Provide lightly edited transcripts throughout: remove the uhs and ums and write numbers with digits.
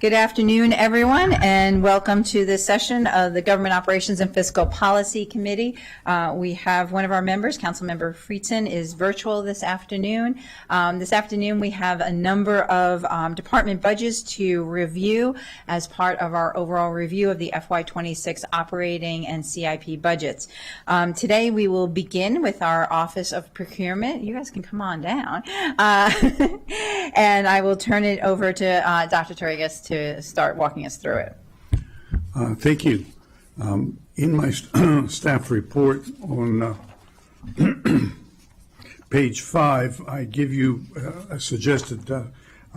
Good afternoon, everyone, and welcome to this session of the Government Operations and Fiscal Policy Committee. We have one of our members, Councilmember Friedson, is virtual this afternoon. We have a number of department budgets to review as part of our overall review of the FY26 operating and CIP budgets. Today, we will begin with our Office of Procurement. You guys can come on down. And I will turn it over to Dr. Torregas to start walking us through it. Thank you. In my staff report on page 5, I give you a suggested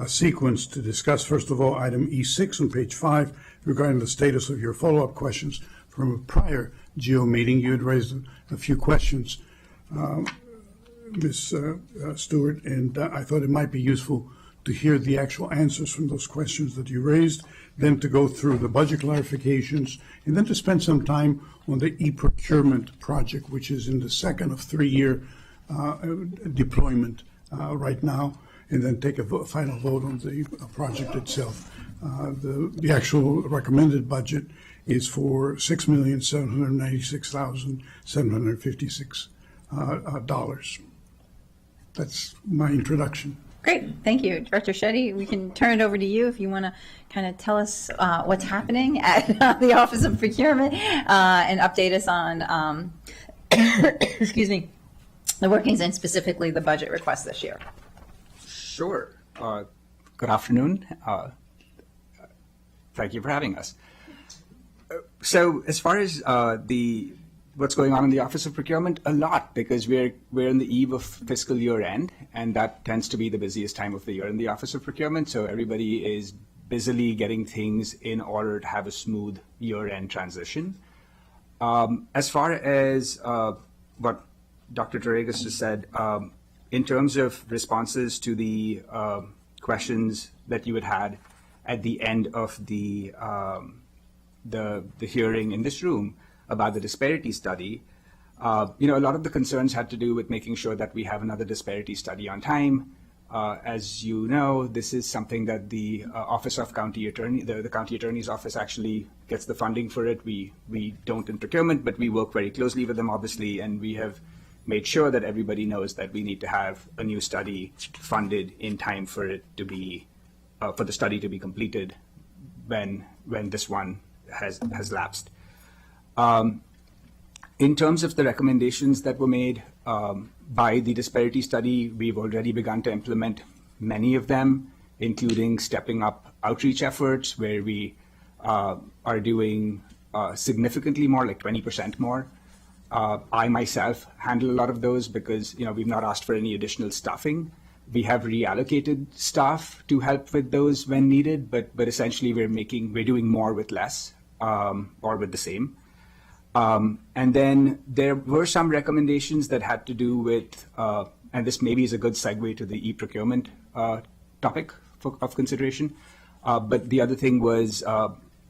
sequence to discuss. First of all, item E6 on page 5 regarding the status of your follow-up questions from a prior GO meeting. You had raised a few questions, Ms. Stewart, and I thought it might be useful to hear the actual answers from those questions that you raised, then to go through the budget clarifications, and then to spend some time on the e-procurement project, which is in the second of 3-year deployment right now, and then take a final vote on the project itself. The actual recommended budget is for $6,796,756. That's my introduction. Great, thank you. Director Shetty, we can turn it over to you if you want to kind of tell us what's happening at the Office of Procurement and update us on, excuse me, the workings and specifically the budget request this year. Sure. Good afternoon. Thank you for having us. So as far as what's going on in the Office of Procurement, a lot, because we're in the eve of fiscal year end, and that tends to be the busiest time of the year in the Office of Procurement. So everybody is busily getting things in order to have a smooth year-end transition. As far as what Dr. Torregas just said, in terms of responses to the questions that you had at the end of the hearing in this room about the disparity study, a lot of the concerns had to do with making sure that we have another disparity study on time. As you know, this is something that the Office of County Attorney, the County Attorney's Office actually gets the funding for it. We don't in procurement, but we work very closely with them, obviously, and we have made sure that everybody knows that we need to have a new study funded in time for it to be, for the study to be completed when this one has lapsed. In terms of the recommendations that were made by the disparity study, we've already begun to implement many of them, including stepping up outreach efforts where we are doing significantly more, like 20% more. I myself handle a lot of those because we've not asked for any additional staffing. We have reallocated staff to help with those when needed, but essentially we're doing more with less or with the same. And then there were some recommendations that had to do with, and this maybe is a good segue to the e-procurement topic of consideration, but the other thing was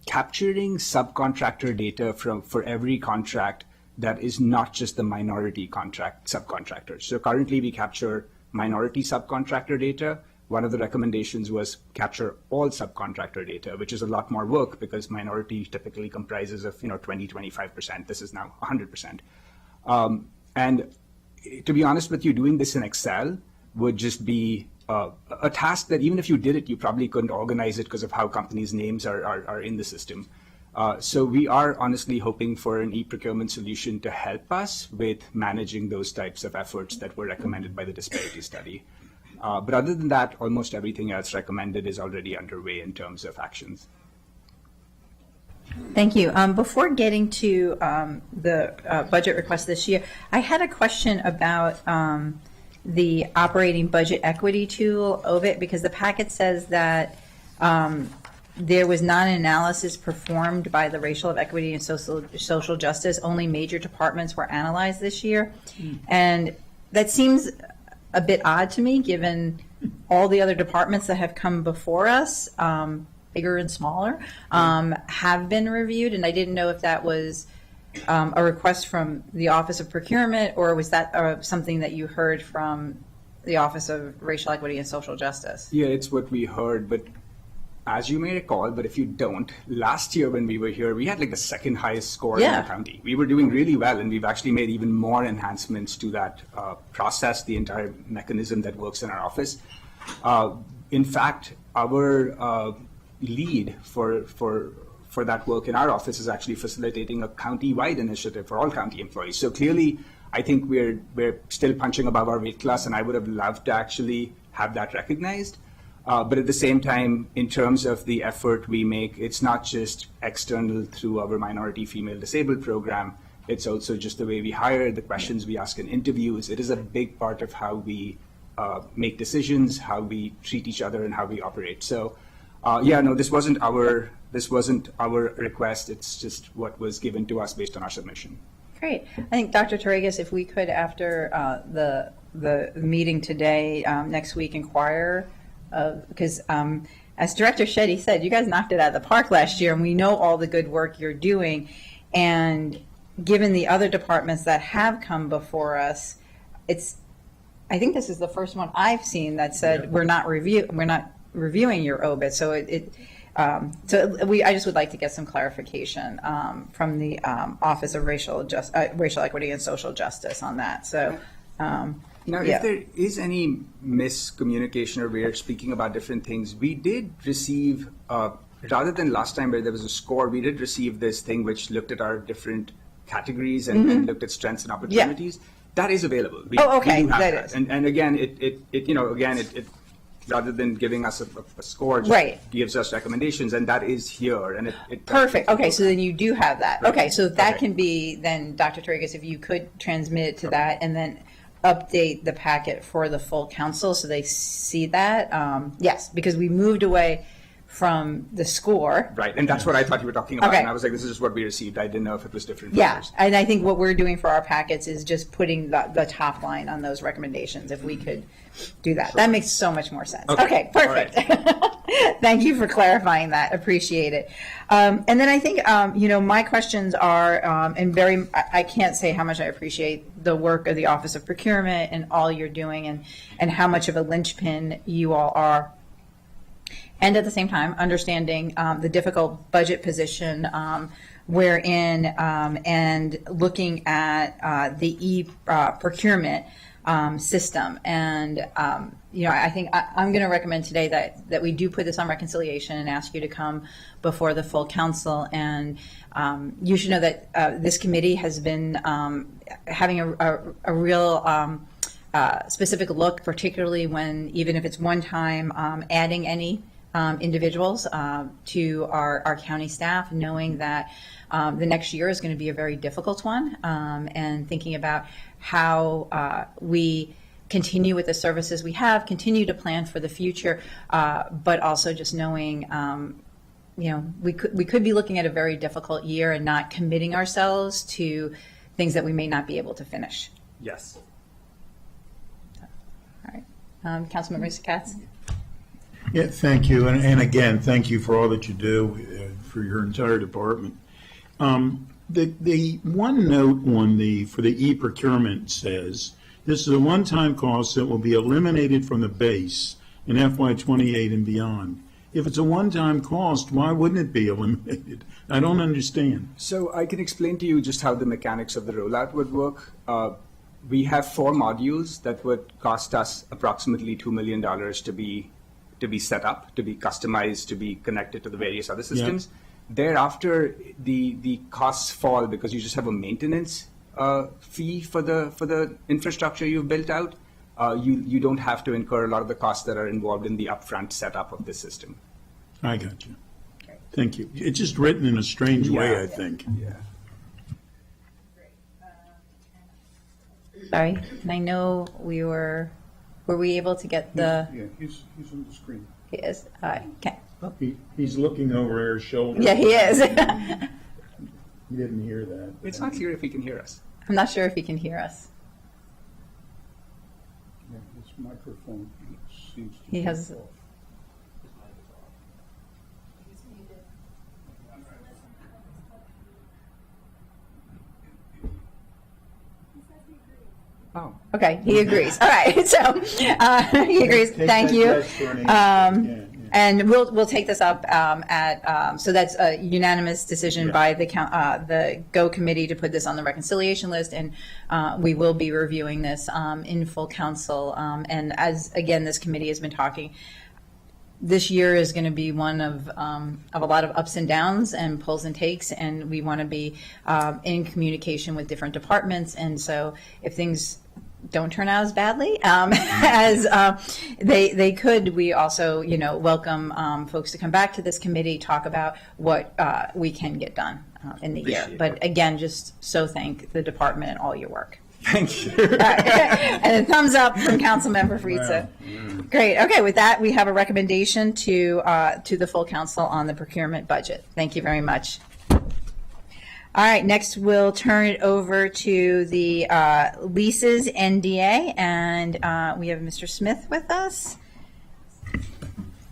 capturing subcontractor data for every contract that is not just the minority subcontractors. So currently we capture minority subcontractor data. One of the recommendations was capture all subcontractor data, which is a lot more work because minority typically comprises of 20-25%. This is now 100%. And to be honest with you, doing this in Excel would just be a task that even if you did it, you probably couldn't organize it because of how companies' names are in the system. So we are honestly hoping for an e-procurement solution to help us with managing those types of efforts that were recommended by the disparity study. But other than that, almost everything else recommended is already underway in terms of actions. Thank you. Before getting to the budget request this year, I had a question about the operating budget equity tool, OVIT, because the packet says that there was not an analysis performed by the Racial Equity and Social Justice. Only major departments were analyzed this year. And that seems a bit odd to me, given all the other departments that have come before us, bigger and smaller, have been reviewed. And I didn't know if that was a request from the Office of Procurement, or was that something that you heard from the Office of Racial Equity and Social Justice? Yeah, it's what we heard, but as you may recall, but if you don't, last year when we were here, we had like the second highest score in Yeah. the county. We were doing really well, and we've actually made even more enhancements to that process, the entire mechanism that works in our office. In fact, our lead for that work in our office is actually facilitating a county-wide initiative for all county employees. So clearly, I think we're still punching above our weight class, and I would have loved to actually have that recognized. But at the same time, in terms of the effort we make, it's not just external through our minority female disabled program. It's also just the way we hire, the questions we ask in interviews. It is a big part of how we make decisions, how we treat each other, and how we operate. So, this wasn't our request. It's just what was given to us based on our submission. Great. I think, Dr. Torregas, if we could, after the meeting today, next week, inquire, because as Director Shetty said, you guys knocked it out of the park last year, and we know all the good work you're doing. And given the other departments that have come before us, I think this is the first one I've seen that said we're not reviewing your OBIT. So I just would like to get some clarification from the Office of Racial Equity and Social Justice on that. So. Now, if there is any miscommunication or we're speaking about different things, we did receive, rather than last time where there was a score, we did receive this thing which looked at our different categories and looked at strengths and opportunities. That is available. We do have that. And again, it rather than giving us a score, just gives us recommendations, and that is here. And perfect. Okay, so then you do have that. Right. Okay, so that can be then, Dr. Torregas, if you could transmit it to that, and then update the packet for the full council so they see that. Yes, because we moved away from the score. Right, and that's what I thought you were talking about. Okay. And I was like, this is just what we received. I didn't know if it was different. Yeah, and I think what we're doing for our packets is just putting the top line on those recommendations, if we could do that. That makes so much more sense. Okay, perfect. Thank you for clarifying that. Appreciate it. And then I think, my questions are, I can't say how much I appreciate the work of the Office of Procurement and all you're doing, and how much of a linchpin you all are. And at the same time, understanding the difficult budget position we're in, and looking at the e-procurement system. And, I think I'm going to recommend today that we do put this on reconciliation and ask you to come before the full council. And you should know that this committee has been having a real specific look, particularly when, even if it's one time, adding any individuals to our county staff, knowing that the next year is going to be a very difficult one, and thinking about how we continue with the services we have, continue to plan for the future, but also just knowing, we could be looking at a very difficult year and not committing ourselves to things that we may not be able to finish. Yes. All right. Councilmember Katz? Yeah, thank you. And again, thank you for all that you do for your entire department. The one note for the e-procurement says, this is a one-time cost that will be eliminated from the base in FY28 and beyond. If it's a one-time cost, why wouldn't it be eliminated? I don't understand. So I can explain to you just how the mechanics of the rollout would work. We have 4 modules that would cost us approximately $2 million to be set up, to be customized, to be connected to the various other systems. Yeah. Thereafter, the costs fall because you just have a maintenance fee for the infrastructure you've built out. You don't have to incur a lot of the costs that are involved in the upfront setup of the system. I got you. Thank you. It's just written in a strange way, I think. Yeah. Sorry, and I know were we able to get the? Yeah, he's on the screen. He is. Okay. He's looking over our shoulder. Yeah, he is. He didn't hear that. It's not clear if he can hear us. I'm not sure if he can hear us. Yeah, his microphone seems to He has. off. Oh. Okay, he agrees. All right, so he agrees. Thank you. And we'll take this up so that's a unanimous decision by the GO committee to put this on the reconciliation list, and we will be reviewing this in full council. And as, again, this committee has been talking, this year is going to be one of a lot of ups and downs and pulls and takes, and we want to be in communication with different departments. And so if things don't turn out as badly as they could, we also, welcome folks to come back to this committee, talk about what we can get done in the year. But again, just so thank the department and all your work. Thank you. And a thumbs up from Councilmember Fritza. Great. Okay, with that, we have a recommendation to the full council on the procurement budget. Thank you very much. All right, next we'll turn it over to the leases NDA, and we have Mr. Smith with us.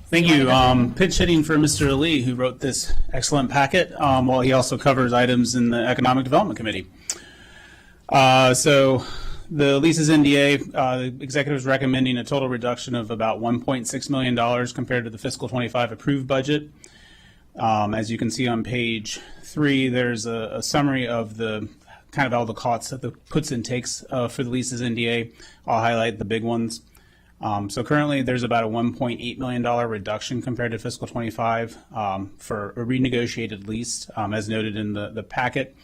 Thank you. Pitch hitting for Mr. Ali, who wrote this excellent packet, while he also covers items in the Economic Development Committee. So the leases NDA, the executive is recommending a total reduction of about $1.6 million compared to the fiscal 25 approved budget. As you can see on page 3, there's a summary of the kind of all the costs, the puts and takes for the leases NDA. I'll highlight the big ones. So currently there's about a $1.8 million reduction compared to fiscal 25 for a renegotiated lease. As noted in the packet,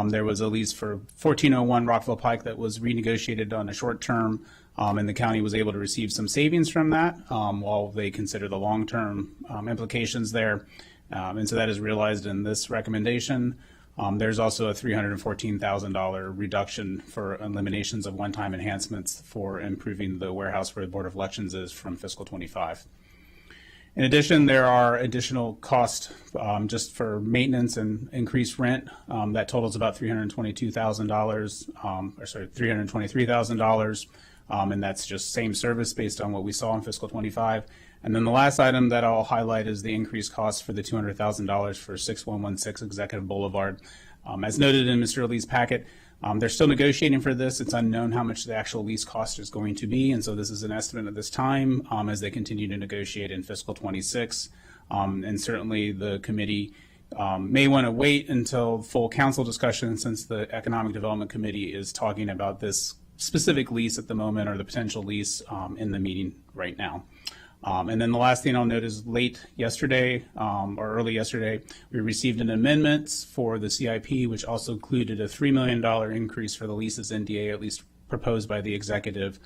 there was a lease for 1401 Rockville Pike that was renegotiated on a short term, and the county was able to receive some savings from that while they consider the long-term implications there. And so that is realized in this recommendation. There's also a $314,000 reduction for eliminations of one-time enhancements for improving the warehouse where the Board of Elections is from fiscal 25. In addition, there are additional costs just for maintenance and increased rent that totals about $323,000, and that's just same service based on what we saw in fiscal 25. And then the last item that I'll highlight is the increased cost for the $200,000 for 6116 Executive Boulevard. As noted in Mr. Lee's packet, they're still negotiating for this. It's unknown how much the actual lease cost is going to be, and so this is an estimate at this time as they continue to negotiate in fiscal 26. And certainly the committee may want to wait until full council discussion, since the Economic Development Committee is talking about this specific lease at the moment, or the potential lease in the meeting right now. And then the last thing I'll note is late yesterday or early yesterday, we received an amendment for the CIP, which also included a $3 million increase for the leases NDA, at least proposed by the executive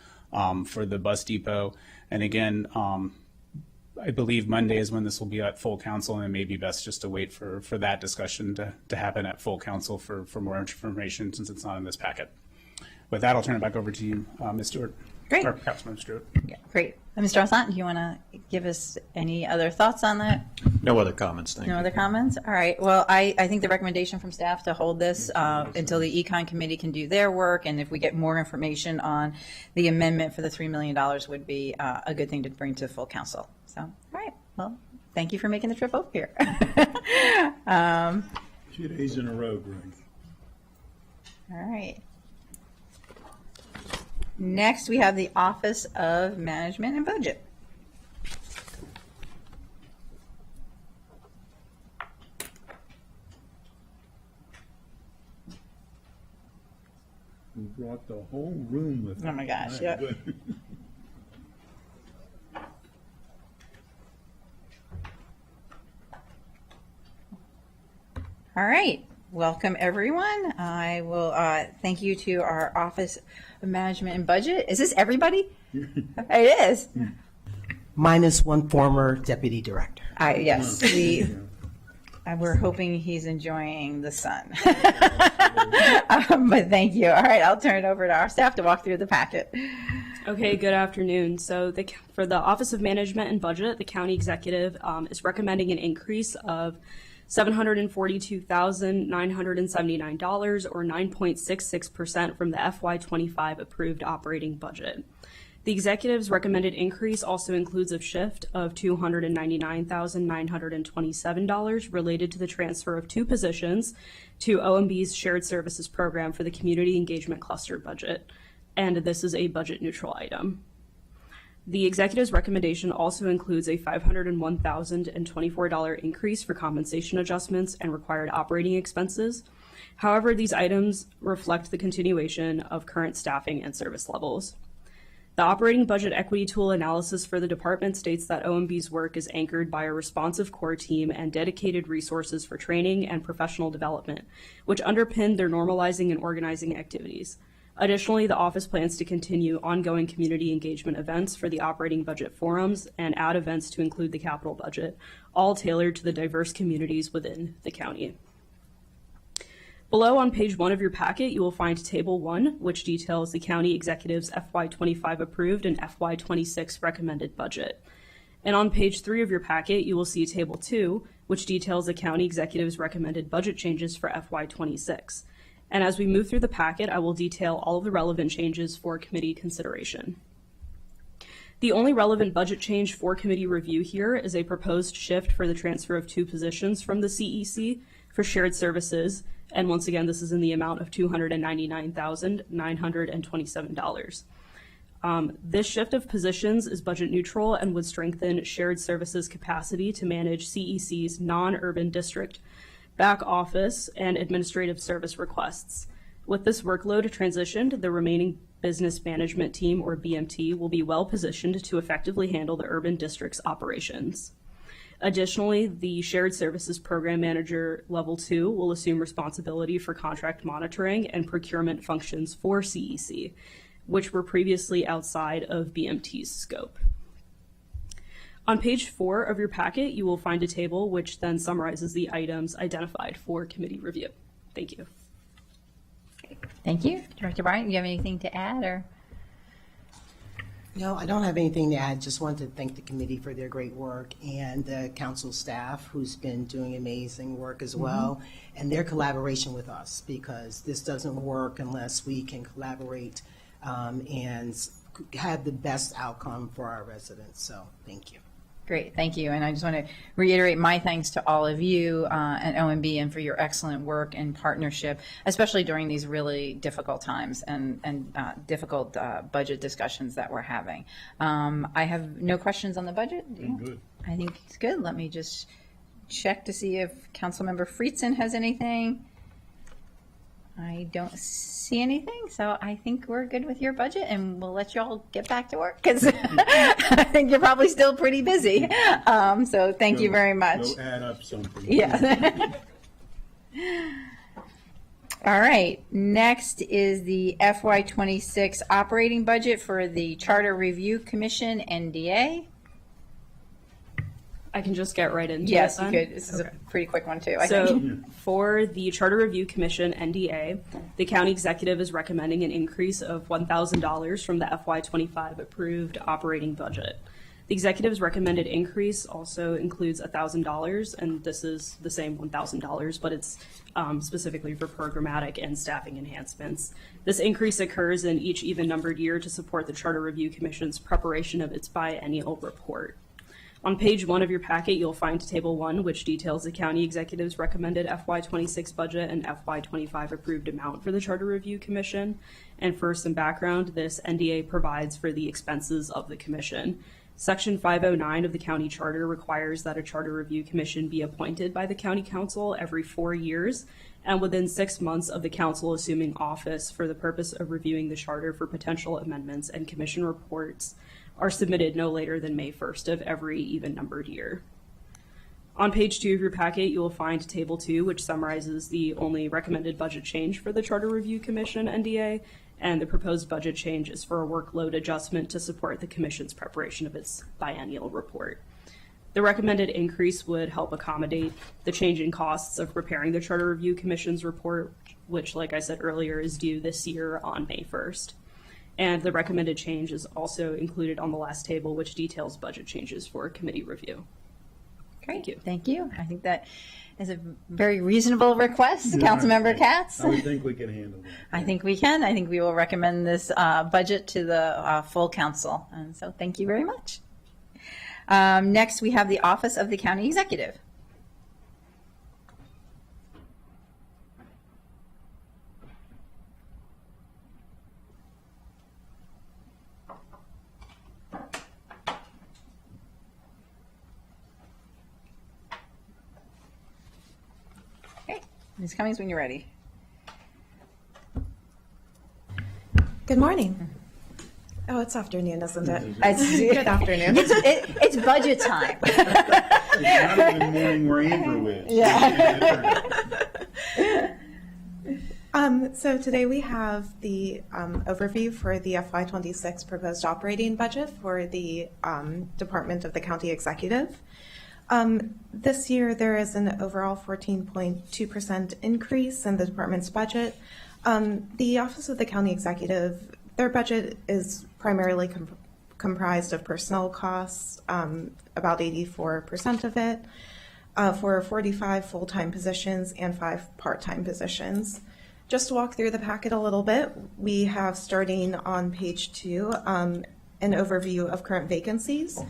for the bus depot. And again, I believe Monday is when this will be at full council, and it may be best just to wait for that discussion to happen at full council for more information, since it's not in this packet. With that, I'll turn it back over to you, Ms. Stewart. Great. Or Councilmember Stewart. Yeah, great. Mr. Osant, do you want to give us any other thoughts on that? No other comments, thank you. No other comments? All right. Well, I think the recommendation from staff to hold this until the Econ Committee can do their work, and if we get more information on the amendment for the $3 million would be a good thing to bring to full council. So, all right. Well, thank you for making the trip over here. 2 days in a row, Greg. All right. Next, we have the Office of Management and Budget. We brought the whole room with us. Oh my gosh, Right, yeah. good. All right. Welcome, everyone. I will thank you to our Office of Management and Budget. Is this everybody? It is. Minus one former deputy director. Yes, we're hoping he's enjoying the sun. But thank you. All right, I'll turn it over to our staff to walk through the packet. Okay, good afternoon. So for the Office of Management and Budget, the county executive is recommending an increase of $742,979, or 9.66% from the FY25 approved operating budget. The executive's recommended increase also includes a shift of $299,927 related to the transfer of 2 positions to OMB's Shared Services Program for the Community Engagement Cluster budget, and this is a budget neutral item. The executive's recommendation also includes a $501,024 increase for compensation adjustments and required operating expenses. However, these items reflect the continuation of current staffing and service levels. The operating budget equity tool analysis for the department states that OMB's work is anchored by a responsive core team and dedicated resources for training and professional development, which underpin their normalizing and organizing activities. Additionally, the office plans to continue ongoing community engagement events for the operating budget forums and add events to include the capital budget, all tailored to the diverse communities within the county. Below on page 1 of your packet, you will find Table 1, which details the county executive's FY25 approved and FY26 recommended budget. And on page 3 of your packet, you will see Table 2, which details the county executive's recommended budget changes for FY26. And as we move through the packet, I will detail all of the relevant changes for committee consideration. The only relevant budget change for committee review here is a proposed shift for the transfer of 2 positions from the CEC for shared services. And once again, this is in the amount of $299,927. This shift of positions is budget neutral and would strengthen shared services capacity to manage CEC's non-urban district back office and administrative service requests. With this workload transitioned, the remaining business management team, or BMT, will be well positioned to effectively handle the urban district's operations. Additionally, the Shared Services Program Manager Level 2 will assume responsibility for contract monitoring and procurement functions for CEC, which were previously outside of BMT's scope. On page 4 of your packet, you will find a table which then summarizes the items identified for committee review. Thank you. Thank you. Director Bryant, do you have anything to add, or? No, I don't have anything to add. Just wanted to thank the committee for their great work and the council staff who's been doing amazing work as well, and their collaboration with us, because this doesn't work unless we can collaborate and have the best outcome for our residents. So thank you. Great, thank you. And I just want to reiterate my thanks to all of you at OMB and for your excellent work and partnership, especially during these really difficult times and difficult budget discussions that we're having. I have no questions on the budget. Do you? Good. I think it's good. Let me just check to see if Councilmember Friedson has anything. I don't see anything, so I think we're good with your budget, and we'll let you all get back to work, because I think you're probably still pretty busy. So thank you very much. Go add up something. Yeah. All right, next is the FY26 operating budget for the Charter Review Commission, NDA. I can just get right into Yes, it you then. could. This is a pretty quick one, too, I So think. for the Charter Review Commission, NDA, the county executive is recommending an increase of $1,000 from the FY25 approved operating budget. The executive's recommended increase also includes $1,000, and this is the same $1,000, but it's specifically for programmatic and staffing enhancements. This increase occurs in each even-numbered year to support the Charter Review Commission's preparation of its biennial report. On page 1 of your packet, you'll find Table 1, which details the county executive's recommended FY26 budget and FY25 approved amount for the Charter Review Commission. And for some background, this NDA provides for the expenses of the commission. Section 509 of the county charter requires that a Charter Review Commission be appointed by the county council every 4 years and within 6 months of the council assuming office for the purpose of reviewing the charter for potential amendments, and commission reports are submitted no later than May 1st of every even-numbered year. On page 2 of your packet, you will find Table 2, which summarizes the only recommended budget change for the Charter Review Commission, NDA, and the proposed budget change is for a workload adjustment to support the Commission's preparation of its biennial report. The recommended increase would help accommodate the change in costs of preparing the Charter Review Commission's report, which, like I said earlier, is due this year on May 1st. And the recommended change is also included on the last table, which details budget changes for committee review. Great, Thank you. thank you. I think that is a very reasonable request, Councilmember Katz. I would think we can handle that. I think we can. I think we will recommend this budget to the full council. And so thank you very much. Next, we have the Office of the County Executive. Ms. Cummings, when you're ready. Good morning. Oh, it's afternoon, isn't it? It's, Good afternoon. it's budget time. It's not even the morning where Andrew is. So today we have the overview for the FY26 proposed operating budget for the Department of the County Executive. This year, there is an overall 14.2% increase in the department's budget. The Office of the County Executive, their budget is primarily comprised of personnel costs, about 84% of it, for 45 full-time positions and 5 part-time positions. Just to walk through the packet a little bit, we have, starting on page 2, an overview of current vacancies.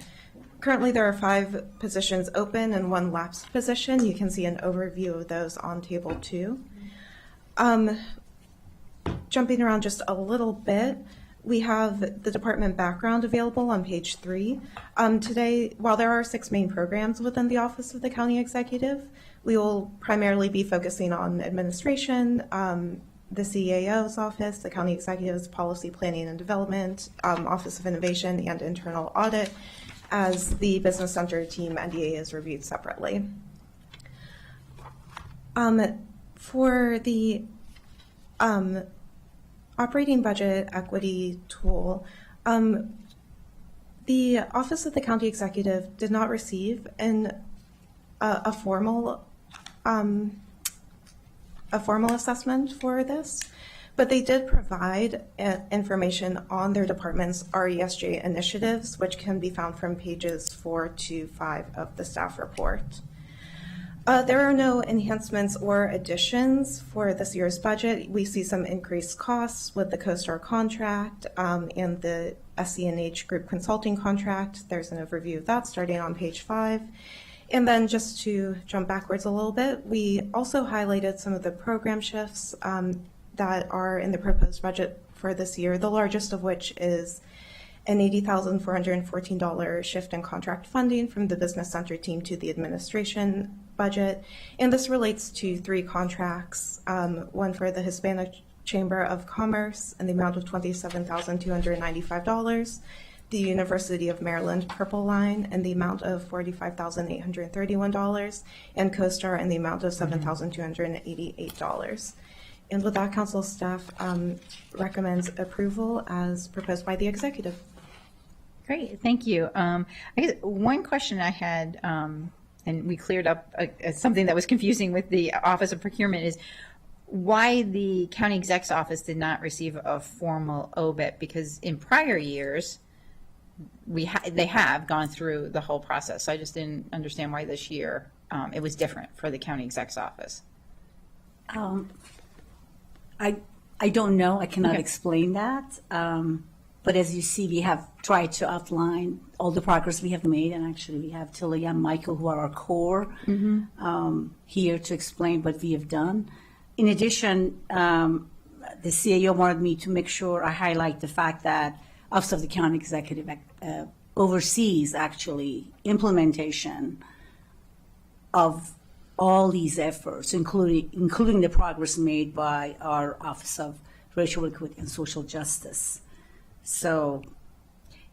Currently, there are 5 positions open and 1 lapsed position. You can see an overview of those on table 2. Jumping around just a little bit, we have the department background available on page 3. Today, while there are 6 main programs within the Office of the County Executive, we will primarily be focusing on administration, the CAO's office, the County Executive's Policy Planning and Development, Office of Innovation, and Internal Audit, as the Business Center team NDA is reviewed separately. For the operating budget equity tool, the Office of the County Executive did not receive a formal assessment for this, but they did provide information on their department's RESJ initiatives, which can be found from pages 4 to 5 of the staff report. There are no enhancements or additions for this year's budget. We see some increased costs with the CoStar contract and the SCNH group consulting contract. There's an overview of that starting on page 5. And then just to jump backwards a little bit, we also highlighted some of the program shifts that are in the proposed budget for this year, the largest of which is an $80,414 shift in contract funding from the Business Center team to the administration budget. And this relates to 3 contracts, one for the Hispanic Chamber of Commerce in the amount of $27,295, the University of Maryland Purple Line in the amount of $45,831, and CoStar in the amount of $7,288. And with that, council staff recommends approval as proposed by the executive. Great, thank you. I guess one question I had, and we cleared up something that was confusing with the Office of Procurement, is why the county exec's office did not receive a formal OBIT, because in prior years, they have gone through the whole process. So I just didn't understand why this year it was different for the county exec's office. I don't know. I cannot Okay. explain that. But as you see, we have tried to outline all the progress we have made. And actually, we have Tilly and Michael, who are our core, here to explain what we have done. In addition, the CAO wanted me to make sure I highlight the fact that Office of the County Executive oversees actually implementation of all these efforts, including the progress made by our Office of Racial Equity and Social Justice. So,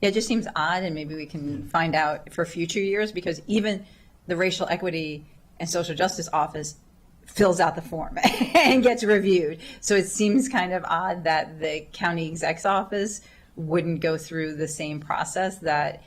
Yeah, it just seems odd, and maybe we can find out for future years, because even the Racial Equity and Social Justice Office fills out the form and gets reviewed. So it seems kind of odd that the county exec's office wouldn't go through the same process that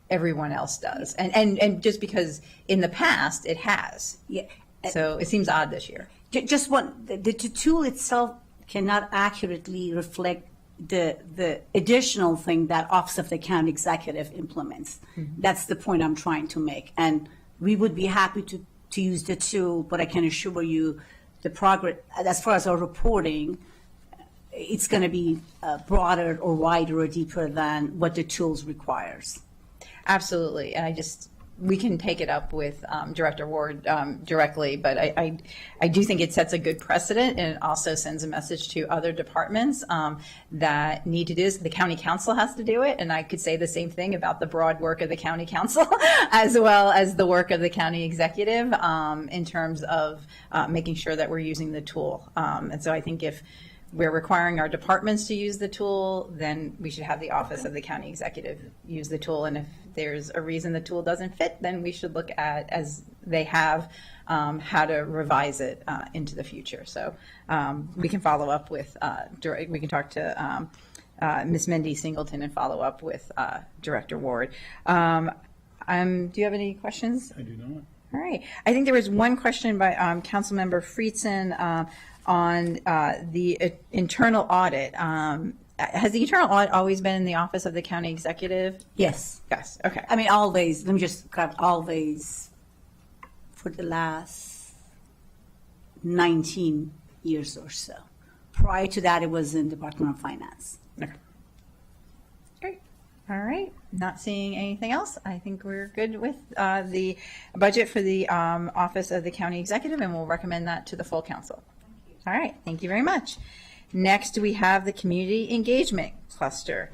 everyone else does. And just because in the past it has. yeah. So it seems odd this year. Just the tool itself cannot accurately reflect the additional thing that Office of the County Executive implements. That's the point I'm trying to make. And we would be happy to use the tool, but I can assure you the progress, as far as our reporting, it's going to be broader or wider or deeper than what the tools requires. Absolutely. And I just, we can take it up with Director Ward directly, but I do think it sets a good precedent, and it also sends a message to other departments that need to do this. The county council has to do it, and I could say the same thing about the broad work of the county council as well as the work of the county executive in terms of making sure that we're using the tool. And so I think if we're requiring our departments to use the tool, then we should have the office of the county executive use the tool. And if there's a reason the tool doesn't fit, then we should look at, as they have, how to revise it into the future. So we can follow up with, we can talk to Ms. Mindy Singleton and follow up with Director Ward. Do you have any questions? I do not. All right. I think there was one question by Councilmember Friedson on the internal audit. Has the internal audit always been in the office of the county executive? Yes. Yes. Okay. I mean, always, let me just grab always for the last 19 years or so. Prior to that, it was in Department of Finance. Okay. Great. All right. Not seeing anything else. I think we're good with the budget for the office of the county executive, and we'll recommend that to the full council. All right. Thank you very much. Next, we have the community engagement cluster.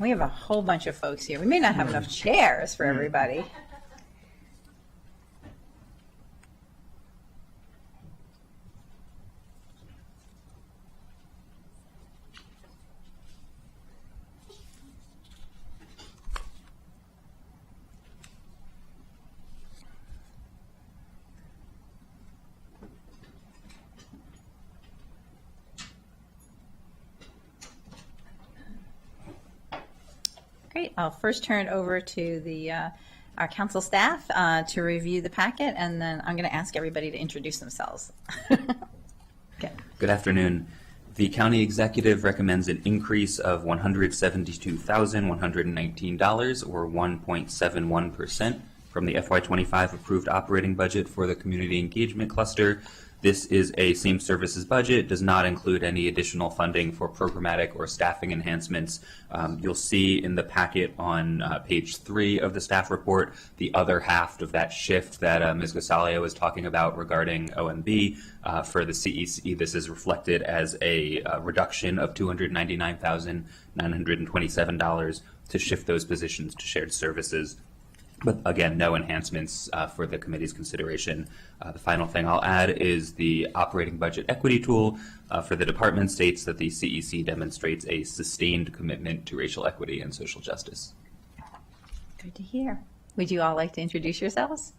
We have a whole bunch of folks here. We may not have enough chairs for everybody. Great. I'll first turn it over to the our council staff to review the packet, and then I'm going to ask everybody to introduce themselves. Okay. Good afternoon. The county executive recommends an increase of $172,119, or 1.71%, from the FY25 approved operating budget for the community engagement cluster. This is a same services budget, does not include any additional funding for programmatic or staffing enhancements. You'll see in the packet on page 3 of the staff report the other half of that shift that Ms. Gosalio was talking about regarding OMB. For the CEC, this is reflected as a reduction of $299,927 to shift those positions to shared services. But again, no enhancements for the committee's consideration. The final thing I'll add is the operating budget equity tool for the department states that the CEC demonstrates a sustained commitment to racial equity and social justice. Good to hear. Would you all like to introduce yourselves?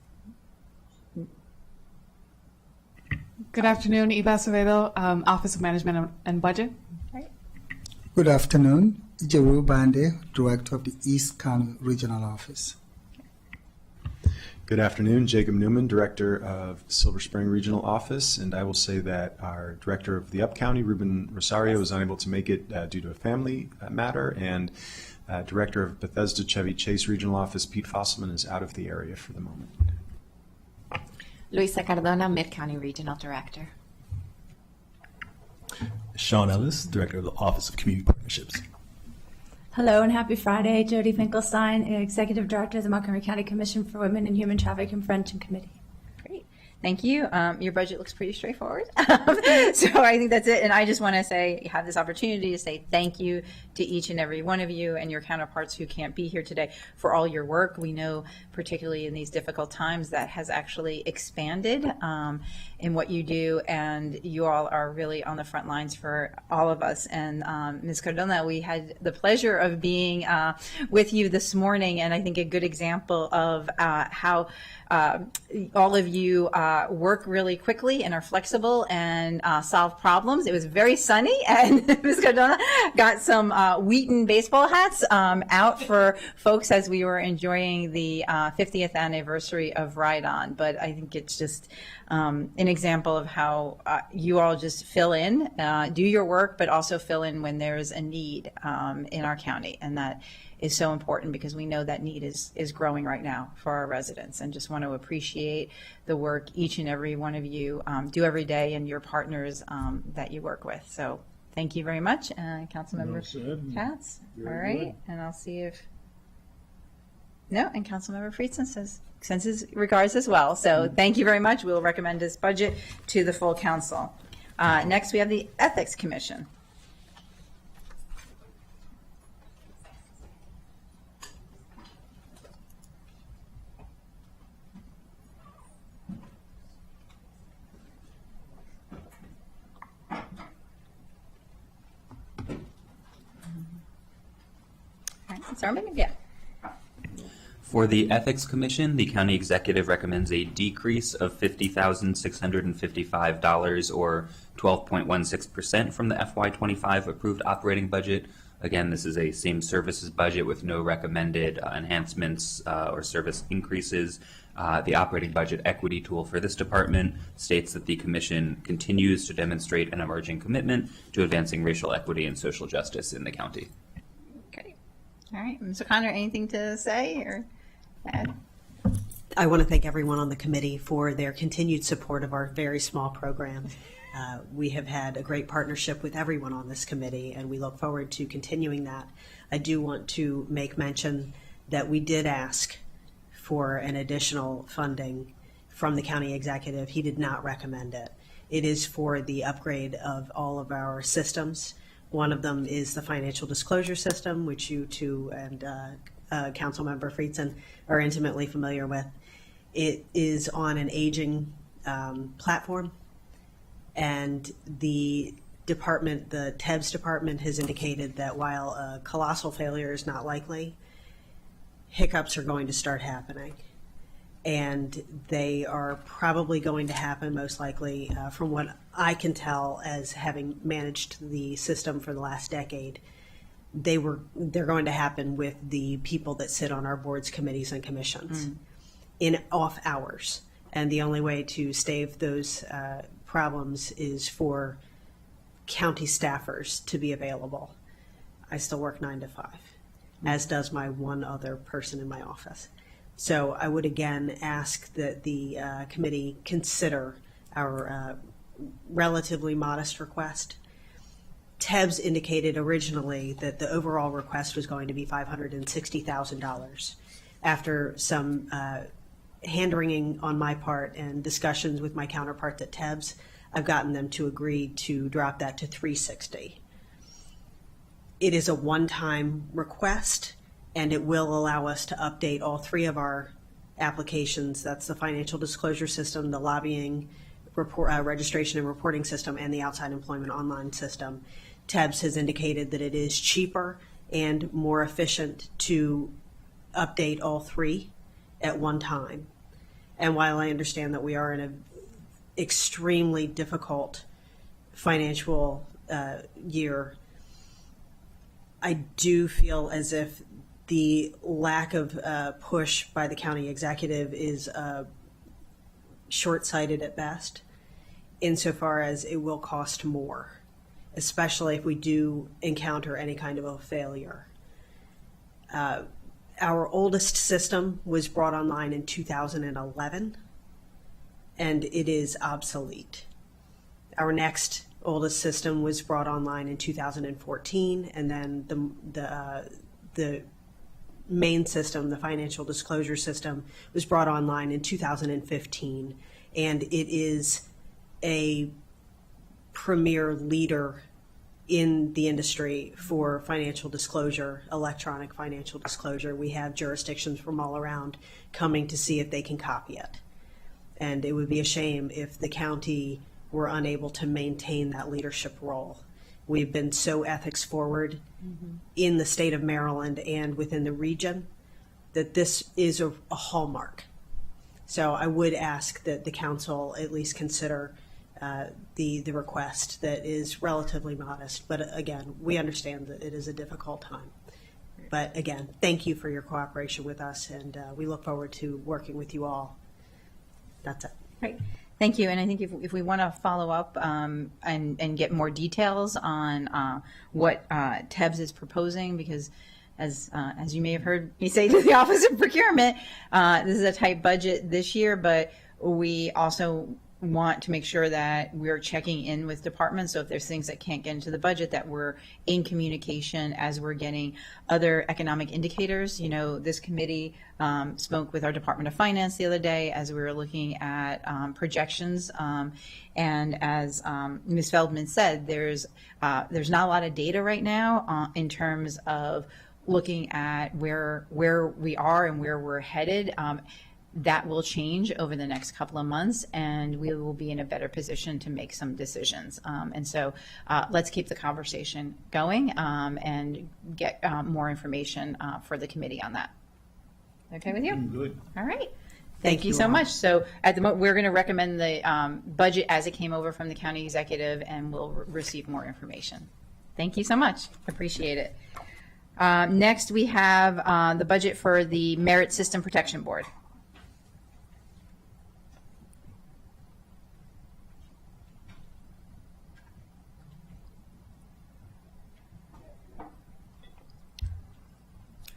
Good afternoon, Eva Acevedo, Office of Management and Budget. Right. Good afternoon, Jeru Bande, Director of the East County Regional Office. Good afternoon, Jacob Newman, Director of Silver Spring Regional Office, and I will say that our Director of the Up County, Ruben Rosario, is unable to make it due to a family matter, and Director of Bethesda Chevy Chase Regional Office, Pete Fosselman, is out of the area for the moment. Luisa Cardona, Mid-County Regional Director. Sean Ellis, Director of the Office of Community Partnerships. Hello and happy Friday. Jody Finkelstein, Executive Director of the Montgomery County Commission for Women and Human Trafficking Prevention Committee. Great. Thank you. Your budget looks pretty straightforward. So I think that's it. And I just want to say, have this opportunity to say thank you to each and every one of you and your counterparts who can't be here today for all your work. We know, particularly in these difficult times, that has actually expanded in what you do, and you all are really on the front lines for all of us. And Ms. Cardona, we had the pleasure of being with you this morning, and I think a good example of how all of you work really quickly and are flexible and solve problems. It was very sunny, and Ms. Cardona got some Wheaton baseball hats out for folks as we were enjoying the 50th anniversary of Ride On. But I think it's just an example of how you all just fill in, do your work, but also fill in when there's a need in our county. And that is so important because we know that need is growing right now for our residents, and just want to appreciate the work each and every one of you do every day, and your partners that you work with. So thank you very much, Councilmember Katz. All right, and I'll see if No, and Councilmember Friedson sends his regards as well. So thank you very much. We'll recommend this budget to the full council. Next, we have the Ethics Commission. All right, Sermon, yeah. For the Ethics Commission, the county executive recommends a decrease of $50,655 or 12.16% from the FY25 approved operating budget. Again, this is a same services budget with no recommended enhancements or service increases. The operating budget equity tool for this department states that the commission continues to demonstrate an emerging commitment to advancing racial equity and social justice in the county. Great. All right, Ms. O'Connor, anything to say or add? I want to thank everyone on the committee for their continued support of our very small program. We have had a great partnership with everyone on this committee, and we look forward to continuing that. I do want to make mention that we did ask for an additional funding from the county executive. He did not recommend it. It is for the upgrade of all of our systems. One of them is the financial disclosure system, which you two and Councilmember Friedson are intimately familiar with. It is on an aging platform, and the department, the TEBS department, has indicated that while a colossal failure is not likely, hiccups are going to start happening. And they are probably going to happen most likely, from what I can tell as having managed the system for the last decade, they're going to happen with the people that sit on our boards, committees, and commissions in off hours. And the only way to stave those problems is for county staffers to be available. I still work 9 to 5, as does my one other person in my office. So I would again ask that the committee consider our relatively modest request. TEBS indicated originally that the overall request was going to be $560,000. After some hand-wringing on my part and discussions with my counterparts at TEBS, I've gotten them to agree to drop that to $360,000. It is a one-time request, and it will allow us to update all 3 of our applications. That's the financial disclosure system, the lobbying registration and reporting system, and the outside employment online system. TEBS has indicated that it is cheaper and more efficient to update all 3 at one time. And while I understand that we are in an extremely difficult financial year, I do feel as if the lack of push by the county executive is short-sighted at best, insofar as it will cost more, especially if we do encounter any kind of a failure. Our oldest system was brought online in 2011, and it is obsolete. Our next oldest system was brought online in 2014, and then the main system, the financial disclosure system, was brought online in 2015, and it is a premier leader in the industry for financial disclosure, electronic financial disclosure. We have jurisdictions from all around coming to see if they can copy it. And it would be a shame if the county were unable to maintain that leadership role. We've been so ethics forward in the state of Maryland and within the region that this is a hallmark. So I would ask that the council at least consider the request that is relatively modest. But again, we understand that it is a difficult time. But again, thank you for your cooperation with us, and we look forward to working with you all. That's it. Great. Thank you. And I think if we want to follow up and get more details on what TEBS is proposing, because as you may have heard me say to the Office of Procurement, this is a tight budget this year, but we also want to make sure that we're checking in with departments. So if there's things that can't get into the budget, that we're in communication as we're getting other economic indicators. You know, this committee spoke with our Department of Finance the other day as we were looking at projections. And as Ms. Feldman said, there's not a lot of data right now in terms of looking at where we are and where we're headed. That will change over the next couple of months, and we will be in a better position to make some decisions. And so let's keep the conversation going and get more information for the committee on that. Okay with you? Good. All right. Thank you so all. much. So at the moment, we're going to recommend the budget as it came over from the county executive, and we'll receive more information. Thank you so much. Appreciate it. Next, we have the budget for the Merit System Protection Board.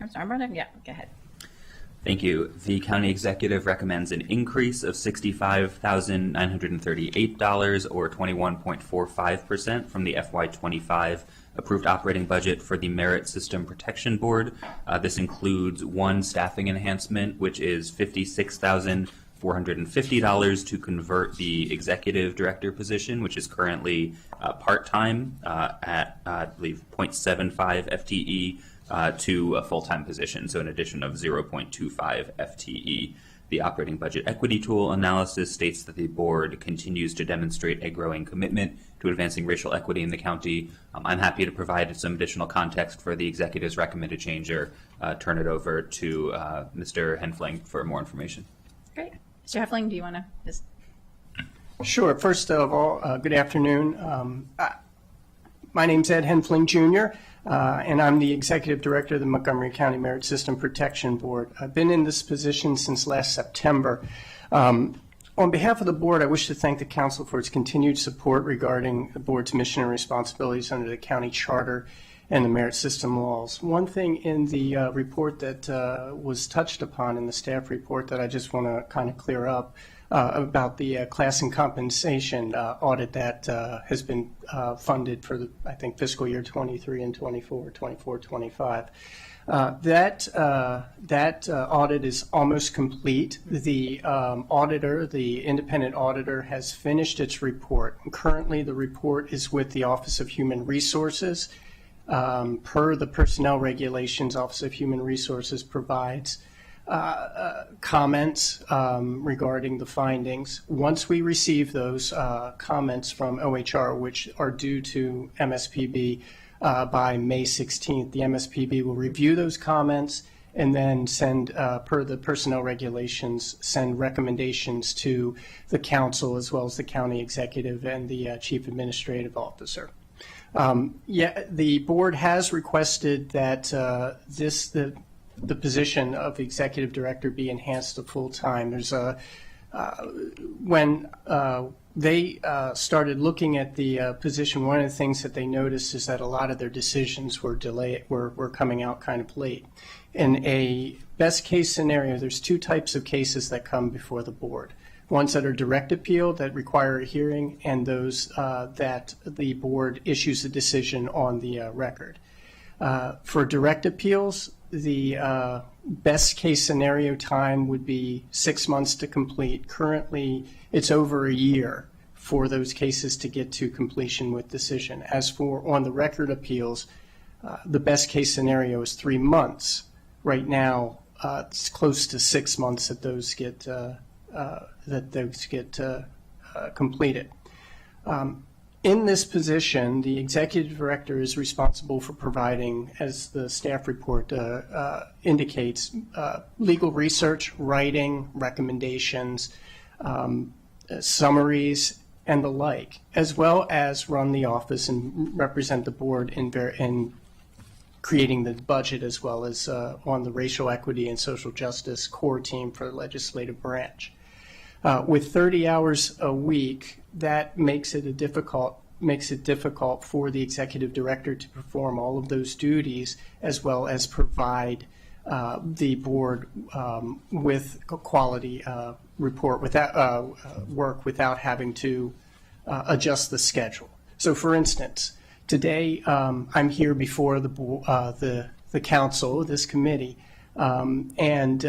I'm sorry, Brenda. Yeah, go ahead. Thank you. The county executive recommends an increase of $65,938 or 21.45% from the FY25 approved operating budget for the Merit System Protection Board. This includes one staffing enhancement, which is $56,450 to convert the executive director position, which is currently part-time at, I believe, 0.75 FTE, to a full-time position, so an addition of 0.25 FTE. The operating budget equity tool analysis states that the board continues to demonstrate a growing commitment to advancing racial equity in the county. I'm happy to provide some additional context for the executive's recommended change or turn it over to Mr. Henfling for more information. Great. Mr. Heffling, do you want to just? Sure. First of all, good afternoon. My name's Ed Henfling Jr., and I'm the Executive Director of the Montgomery County Merit System Protection Board. I've been in this position since last September. On behalf of the board, I wish to thank the council for its continued support regarding the board's mission and responsibilities under the county charter and the merit system laws. One thing in the report that was touched upon in the staff report that I just want to kind of clear up about the class and compensation audit that has been funded for the, I think, fiscal year 23 and 24, 25. That audit is almost complete. The auditor, the independent auditor, has finished its report. Currently, the report is with the Office of Human Resources. Per the personnel regulations, Office of Human Resources provides comments regarding the findings. Once we receive those comments from OHR, which are due to MSPB by May 16th, the MSPB will review those comments and then send, per the personnel regulations, send recommendations to the council as well as the county executive and the chief administrative officer. The board has requested that the position of executive director be enhanced to full time. There's when they started looking at the position, one of the things that they noticed is that a lot of their decisions were coming out kind of late. In a best case scenario, there's two types of cases that come before the board. Ones that are direct appeal that require a hearing, and those that the board issues a decision on the record. For direct appeals, the best case scenario time would be 6 months to complete. Currently, it's over a year for those cases to get to completion with decision. As for on the record appeals, the best case scenario is 3 months. Right now, it's close to 6 months that those get completed. In this position, the executive director is responsible for providing, as the staff report indicates, legal research, writing, recommendations, summaries, and the like, as well as run the office and represent the board in creating the budget, as well as on the racial equity and social justice core team for the legislative branch. With 30 hours a week, that makes it difficult for the executive director to perform all of those duties, as well as provide the board with quality report without work without having to adjust the schedule. So, for instance, today I'm here before the council, this committee, and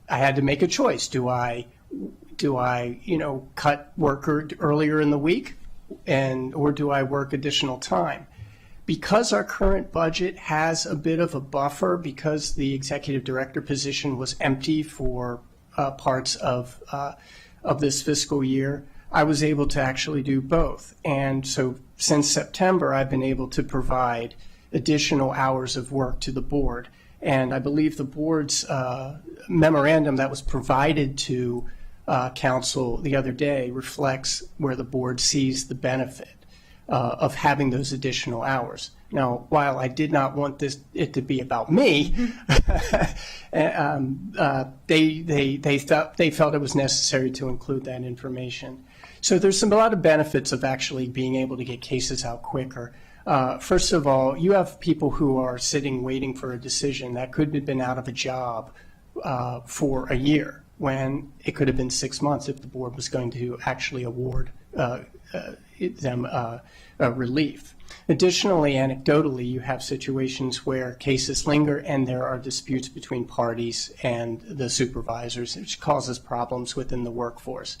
I had to make a choice. Do I cut work earlier in the week, or do I work additional time? Because our current budget has a bit of a buffer, because the executive director position was empty for parts of this fiscal year, I was able to actually do both. And so since September, I've been able to provide additional hours of work to the board. And I believe the board's memorandum that was provided to council the other day reflects where the board sees the benefit of having those additional hours. Now, while I did not want it to be about me, they felt it was necessary to include that information. So there's a lot of benefits of actually being able to get cases out quicker. First of all, you have people who are sitting waiting for a decision that could have been out of a job for a year, when it could have been 6 months if the board was going to actually award them relief. Additionally, anecdotally, you have situations where cases linger and there are disputes between parties and the supervisors, which causes problems within the workforce.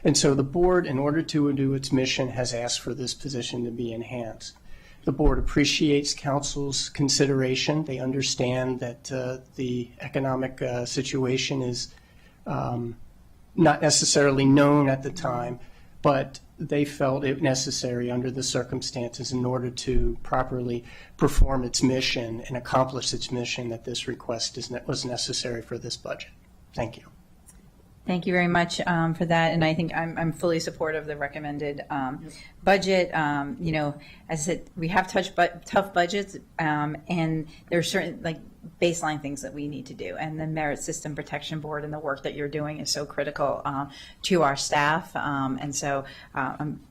And so the board, in order to do its mission, has asked for this position to be enhanced. The board appreciates council's consideration. They understand that the economic situation is not necessarily known at the time, but they felt it necessary under the circumstances in order to properly perform its mission and accomplish its mission that this request was necessary for this budget. Thank you. Thank you very much for that, and I think I'm fully supportive of the recommended budget. As I said, we have tough budgets, and there are certain baseline things that we need to do, and the Merit System Protection Board and the work that you're doing is so critical to our staff, and so I'm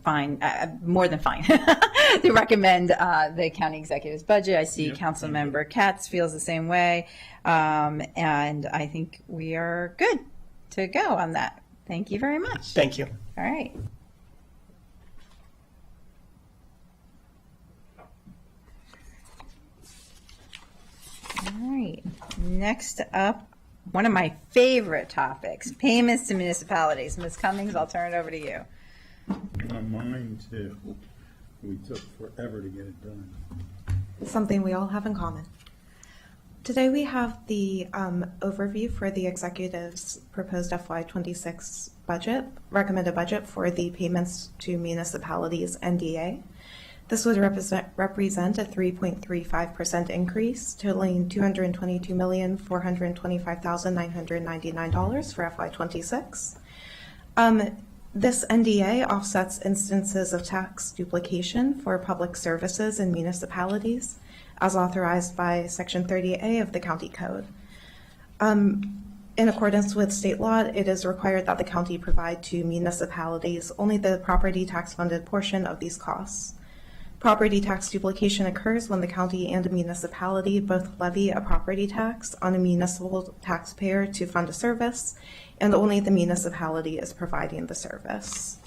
fine, more than fine, to recommend the county executive's budget. I see Councilmember Katz feels the same way, and I think we are good to go on that. Thank you very much. Thank you. All right. All right. Next up, one of my favorite topics, payments to municipalities. Ms. Cummings, I'll turn it over to you. Mine too. We took forever to get it done. Something we all have in common. Today we have the overview for the executive's proposed FY26 budget, recommended budget for the payments to municipalities NDA. This would represent a 3.35% increase, totaling $222,425,999 for FY26. This NDA offsets instances of tax duplication for public services in municipalities, as authorized by Section 30A of the County Code. In accordance with state law, it is required that the county provide to municipalities only the property tax-funded portion of these costs. Property tax duplication occurs when the county and a municipality both levy a property tax on a municipal taxpayer to fund a service, and only the municipality is providing the service.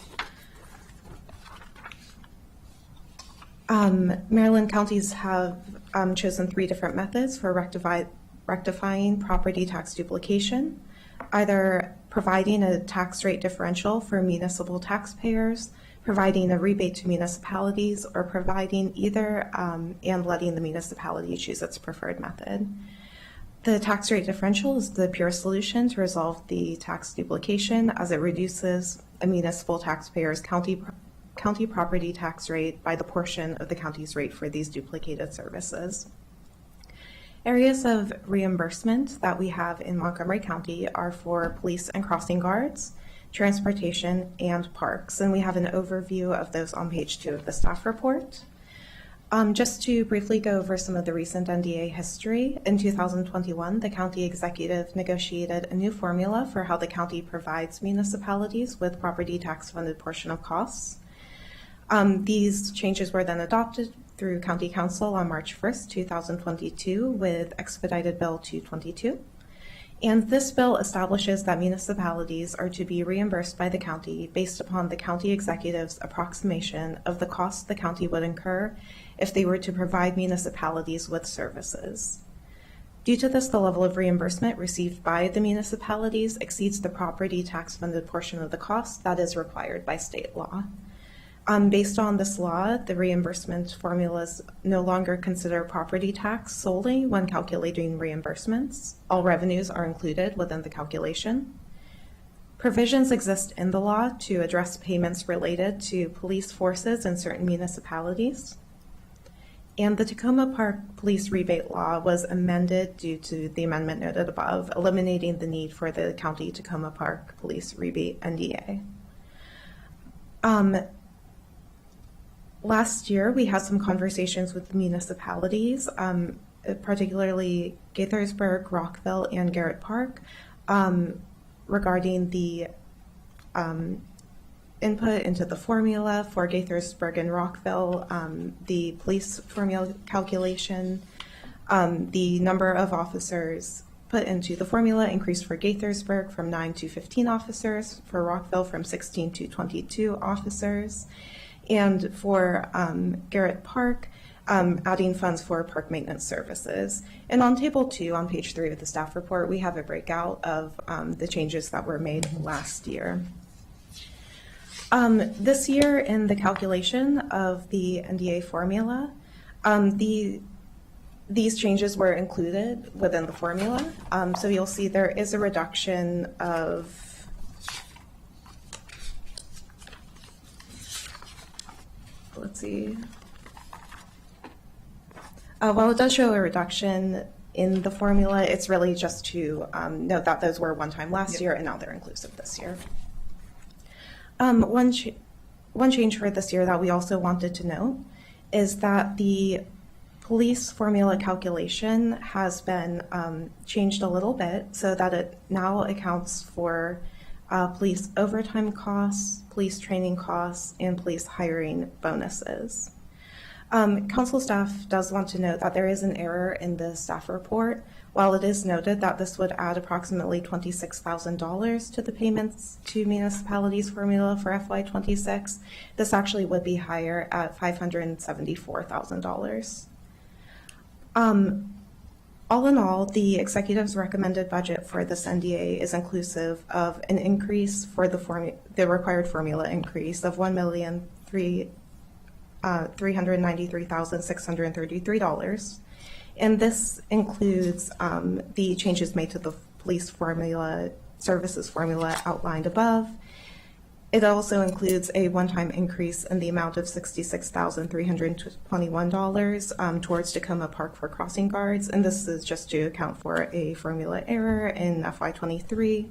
Maryland counties have chosen 3 different methods for rectifying property tax duplication, either providing a tax rate differential for municipal taxpayers, providing a rebate to municipalities, or providing either and letting the municipality choose its preferred method. The tax rate differential is the pure solution to resolve the tax duplication, as it reduces a municipal taxpayer's county property tax rate by the portion of the county's rate for these duplicated services. Areas of reimbursement that we have in Montgomery County are for police and crossing guards, transportation, and parks, and we have an overview of those on page 2 of the staff report. Just to briefly go over some of the recent NDA history, in 2021, the county executive negotiated a new formula for how the county provides municipalities with property tax-funded portion of costs. These changes were then adopted through County Council on March 1st, 2022 with Expedited Bill 222. And this bill establishes that municipalities are to be reimbursed by the county based upon the county executive's approximation of the costs the county would incur if they were to provide municipalities with services. Due to this, the level of reimbursement received by the municipalities exceeds the property tax funded portion of the cost that is required by state law. Based on this law, the reimbursement formulas no longer consider property tax solely when calculating reimbursements. All revenues are included within the calculation. Provisions exist in the law to address payments related to police forces in certain municipalities. And the Tacoma Park Police Rebate Law was amended due to the amendment noted above, eliminating the need for the County Tacoma Park Police Rebate NDA. Last year, we had some conversations with the municipalities, particularly Gaithersburg, Rockville, and Garrett Park, regarding the input into the formula for Gaithersburg and Rockville, the police formula calculation, the number of officers put into the formula increased for Gaithersburg from 9 to 15 officers, for Rockville from 16 to 22 officers, and for Garrett Park, adding funds for park maintenance services. And on table 2, on page 3 of the staff report, we have a breakout of the changes that were made last year. This year, in the calculation of the NDA formula, these changes were included within the formula. So you'll see there is a reduction of let's see. While it does show a reduction in the formula, it's really just to note that those were one time last year and now they're inclusive this year. One change for this year that we also wanted to note is that the police formula calculation has been changed a little bit so that it now accounts for police overtime costs, police training costs, and police hiring bonuses. Council staff does want to note that there is an error in the staff report. While it is noted that this would add approximately $26,000 to the payments to municipalities formula for FY26, this actually would be higher at $574,000. All in all, the executive's recommended budget for this NDA is inclusive of an increase for the required formula increase of $1,393,633. And this includes the changes made to the police formula, services formula outlined above. It also includes a one-time increase in the amount of $66,321 towards Tacoma Park for crossing guards, and this is just to account for a formula error in FY23.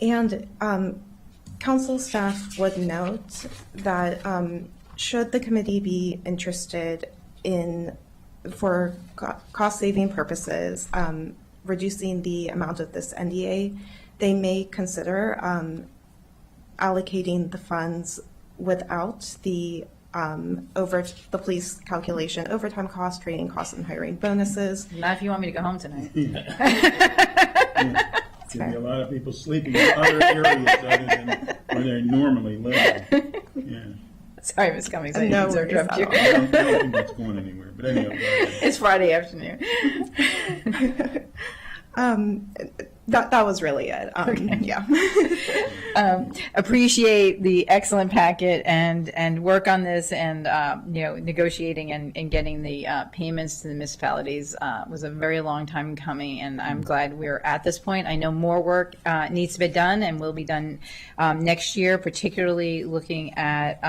And council staff would note that should the committee be interested in, for cost-saving purposes, reducing the amount of this NDA, they may consider allocating the funds without the the police calculation, overtime costs, training costs, and hiring bonuses. Not if you want me to go home tonight. There's a lot of people sleeping in other areas other than where they're normally living. Yeah. Sorry, Ms. Cummings, I No didn't mean to interrupt you. I don't think that's going anywhere, but anyway. It's Friday afternoon. That was really it. Okay. Yeah. Appreciate the excellent packet and work on this, and negotiating and getting the payments to the municipalities was a very long time coming, and I'm glad we're at this point. I know more work needs to be done and will be done next year, particularly looking at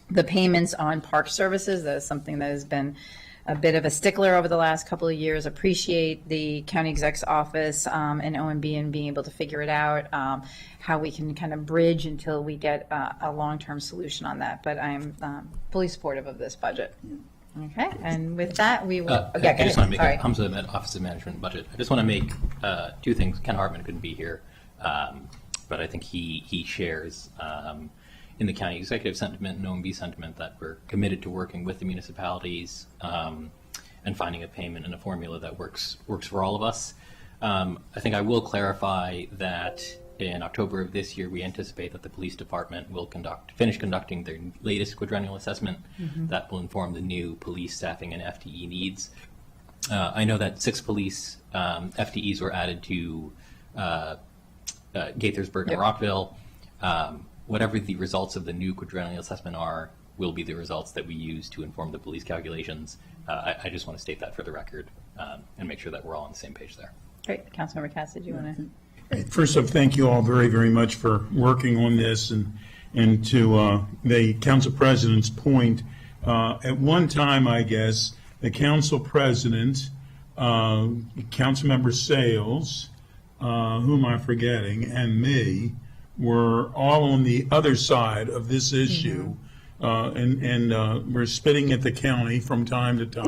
the payments on park services. That is something that has been a bit of a stickler over the last couple of years. Appreciate the county exec's office and OMB and being able to figure it out, how we can kind of bridge until we get a long-term solution on that. But I'm fully supportive of this budget. Okay, and with that, we will. I just want to make it comes to the Office of Management budget. I just want to make two things. Ken Hartman couldn't be here, but I think he shares in the county executive sentiment and OMB sentiment that we're committed to working with the municipalities and finding a payment and a formula that works for all of us. I think I will clarify that in October of this year, we anticipate that the police department will finish conducting their latest quadrennial assessment that will inform the new police staffing and FTE needs. I know that 6 police FTEs were added to Gaithersburg and Rockville. Whatever the results of the new quadrennial assessment are, will be the results that we use to inform the police calculations. I just want to state that for the record and make sure that we're all on the same page there. Great. Councilmember Cass, did you want to? First off, thank you all very, very much for working on this, and to the council president's point, at one time, I guess, the council president, Councilmember Sales, who am I forgetting, and me were all on the other side of this issue, and we're spitting at the county from time to time.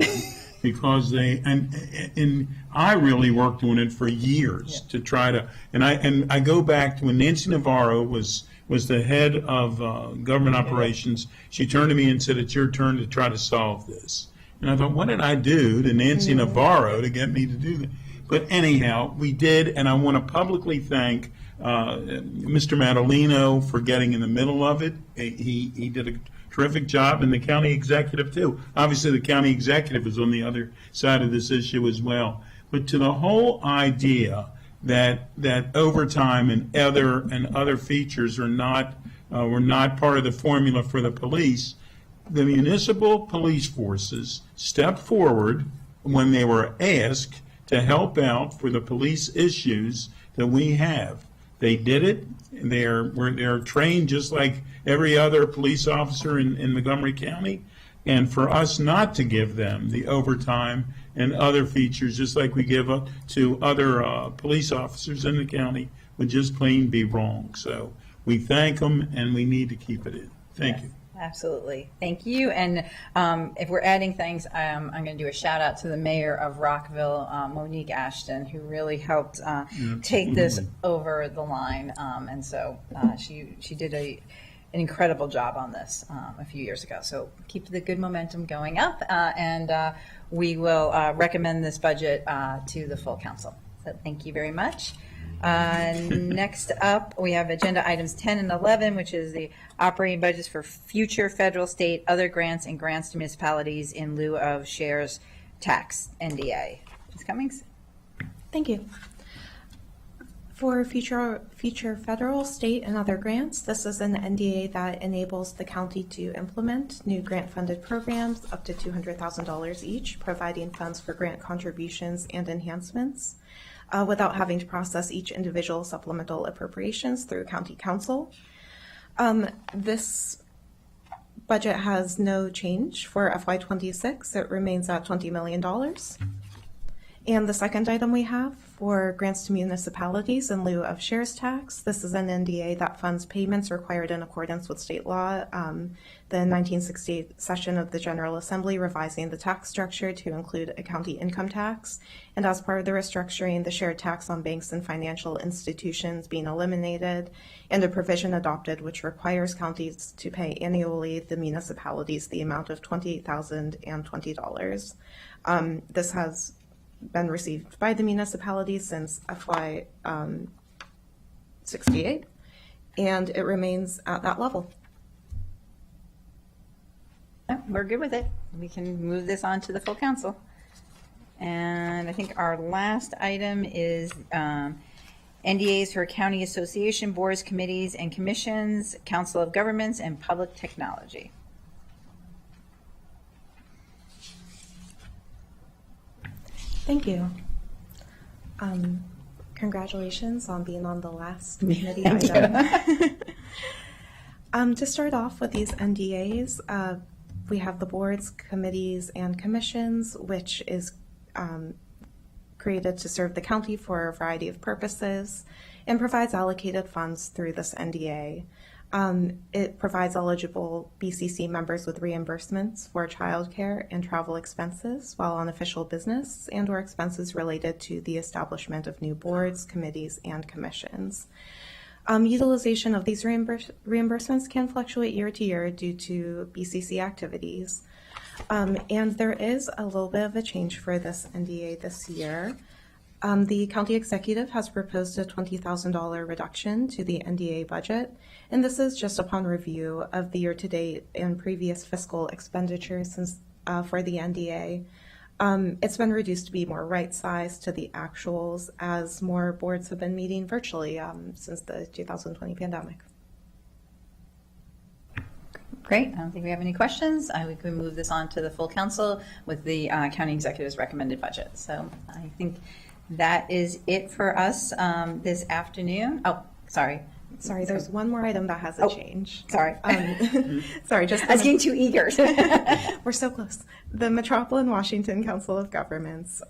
Because and I really worked on it for years to try to, and I go back to when Nancy Navarro was the head of government operations. She turned to me and said, "It's your turn to try to solve this." And I thought, what did I do to Nancy Navarro to get me to do that? But anyhow, we did, and I want to publicly thank Mr. Madalino for getting in the middle of it. He did a terrific job, and the county executive too. Obviously, the county executive is on the other side of this issue as well. But to the whole idea that overtime and other features were not part of the formula for the police, the municipal police forces stepped forward when they were asked to help out for the police issues that we have. They did it. They're trained just like every other police officer in Montgomery County. And for us not to give them the overtime and other features, just like we give to other police officers in the county, would just plain be wrong. So we thank them, and we need to keep it in. Thank you. Absolutely. Thank you. And if we're adding things, I'm going to do a shout out to the mayor of Rockville, Monique Ashton, who really helped take this over the line. And so she did an incredible job on this a few years ago. So keep the good momentum going up, and we will recommend this budget to the full council. So thank you very much. Next up, we have agenda items 10 and 11, which is the operating budgets for future federal, state, other grants, and grants to municipalities in lieu of shares tax, NDA. Ms. Cummings? Thank you. For future federal, state, and other grants, this is an NDA that enables the county to implement new grant-funded programs up to $200,000 each, providing funds for grant contributions and enhancements without having to process each individual supplemental appropriations through county council. This budget has no change for FY26. It remains at $20 million. And the second item we have for grants to municipalities in lieu of shares tax. This is an NDA that funds payments required in accordance with state law. The 1968 session of the General Assembly revising the tax structure to include a county income tax. And as part of the restructuring, the shared tax on banks and financial institutions being eliminated, and a provision adopted which requires counties to pay annually the municipalities the amount of $28,020. This has been received by the municipalities since FY 68, and it remains at that level. We're good with it. We can move this on to the full council. And I think our last item is NDAs for county association boards, committees, and commissions, council of governments, and public technology. Thank you. Congratulations on being on the last committee item. To start off with these NDAs, we have the boards, committees, and commissions, which is created to serve the county for a variety of purposes and provides allocated funds through this NDA. It provides eligible BCC members with reimbursements for childcare and travel expenses while on official business and or expenses related to the establishment of new boards, committees, and commissions. Utilization of these reimbursements can fluctuate year to year due to BCC activities. And there is a little bit of a change for this NDA this year. The county executive has proposed a $20,000 reduction to the NDA budget, and this is just upon review of the year-to-date and previous fiscal expenditures for the NDA. It's been reduced to be more right-sized to the actuals as more boards have been meeting virtually since the 2020 pandemic. Great. I don't think we have any questions. We can move this on to the full council with the county executive's recommended budget. So I think that is it for us this afternoon. Oh, sorry. Sorry, there's one more item that has a change. Sorry. Sorry, just I was getting too eager. We're so close. The Metropolitan Washington Council of Governments.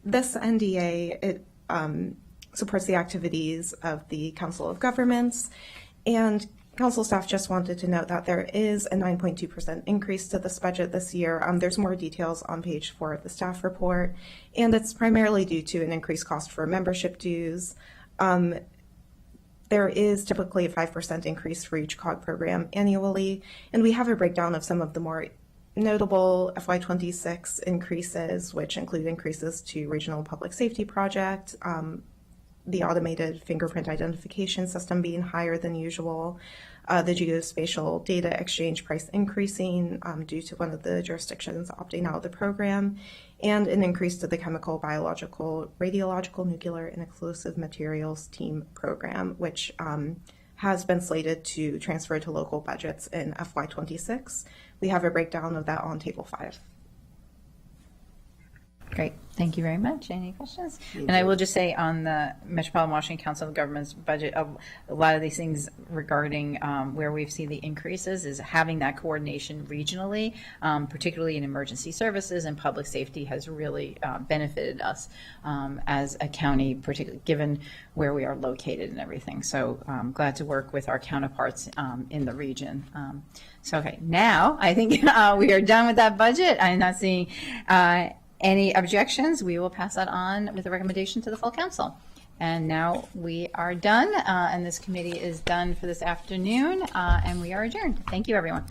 This NDA, it supports the activities of the Council of Governments, and Council staff just wanted to note that there is a 9.2% increase to this budget this year. There's more details on page 4 of the staff report, and it's primarily due to an increased cost for membership dues. There is typically a 5% increase for each COG program annually, and we have a breakdown of some of the more notable FY26 increases, which include increases to Regional Public Safety Project, the automated fingerprint identification system being higher than usual, the geospatial data exchange price increasing due to one of the jurisdictions opting out of the program, and an increase to the chemical, biological, radiological, nuclear, and explosive materials team program, which has been slated to transfer to local budgets in FY26. We have a breakdown of that on Table 5. Great. Thank you very much. Any questions? And I will just say on the Metropolitan Washington Council of Governments budget, a lot of these things regarding where we've seen the increases is having that coordination regionally, particularly in emergency services and public safety has really benefited us as a county, particularly given where we are located and everything. So I'm glad to work with our counterparts in the region. So, okay, now I think we are done with that budget. I'm not seeing any objections. We will pass that on with a recommendation to the full council. And now we are done, and this committee is done for this afternoon, and we are adjourned. Thank you, everyone.